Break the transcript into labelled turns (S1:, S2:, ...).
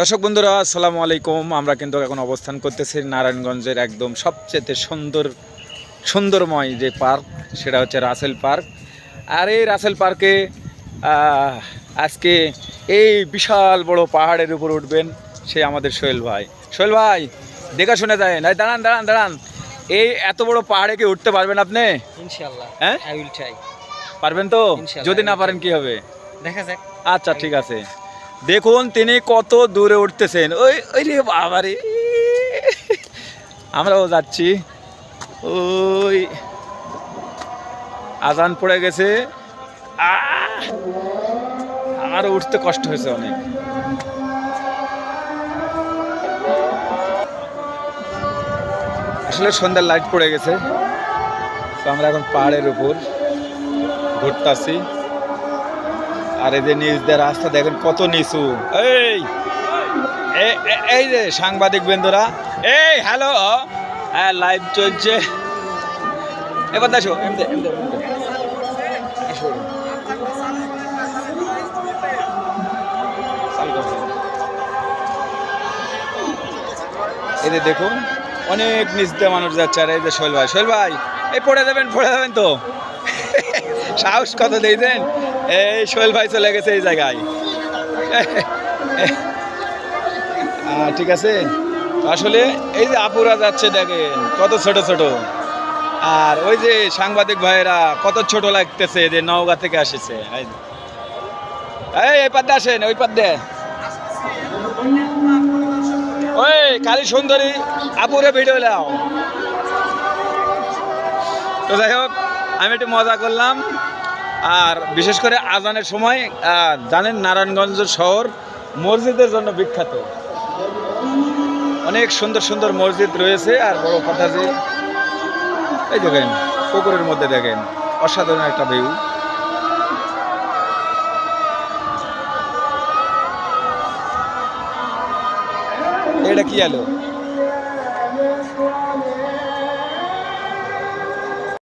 S1: দর্শক বন্ধুরা আসসালামু আলাইকুম। আমরা কিন্তু এখন অবস্থান করতেছি নারায়ণগঞ্জের একদম সবচেয়ে সুন্দরময় যে পার্ক, সেটা হচ্ছে রাসেল পার্ক। আর এই রাসেল পার্কে আজকে এই বিশাল বড় পাহাড়ের উপর উঠবেন সে আমাদের সোহেল ভাই। সোহেল ভাই, দেখা শুনে যায় না, দাঁড়ান দাঁড়ান দাঁড়ান। এই এত বড় পাহাড়ে কি উঠতে পারবেন আপনি?
S2: ইনশাআল্লাহ,
S1: হ্যাঁ,
S2: আই উইল ট্রাই।
S1: পারবেন তো?
S2: ইনশাআল্লাহ,
S1: যদি না পারেন কি হবে,
S2: দেখা যাক।
S1: আচ্ছা ঠিক আছে। দেখুন তিনি কত দূরে উঠতেছেন। ওই ওই রে বাবারে, আমরাও যাচ্ছি। ওই আজান পড়ে গেছে। আমারও উঠতে কষ্ট হয়েছে অনেক। আসলে সন্ধ্যার লাইট পড়ে গেছে, তো আমরা এখন পাহাড়ের উপর ঘুরতেছি। আর এই যে নিচ দিয়ে রাস্তা দেখেন কত নিচু। এই এই যে সাংবাদিক বন্ধুরা, এই হ্যালো, হ্যাঁ লাইভ চলছে। এবার দেখো এই যে দেখুন অনেক নিচ দিয়ে মানুষ যাচ্ছে। আর এই যে সোহেল ভাই, সোহেল ভাই এই পড়ে যাবেন তো। সাহস কত দিয়েছেন। এই সোহেল ভাই চলে গেছে এই জায়গায়। ঠিক আছে, আসলে এই যে আপুরা যাচ্ছে দেখেন কত ছোট ছোট। আর ওই যে সাংবাদিক ভাইয়েরা কত ছোট লাগতেছে, যে নওগাঁ থেকে আসছে। এই পাদ্দে আসেন, ওই পাদ্দে ওই কালী সুন্দরী আপুরে ভিডিও নাও। তো যাই হোক, আমি একটু মজা করলাম। আর বিশেষ করে আজানের সময় জানেন নারায়ণগঞ্জ শহর মসজিদের জন্য বিখ্যাত। অনেক সুন্দর সুন্দর মসজিদ রয়েছে। আর বড় কথা যে এই দেখেন পুকুরের মধ্যে দেখেন অসাধারণ একটা ভিউ। এটা কি আলো?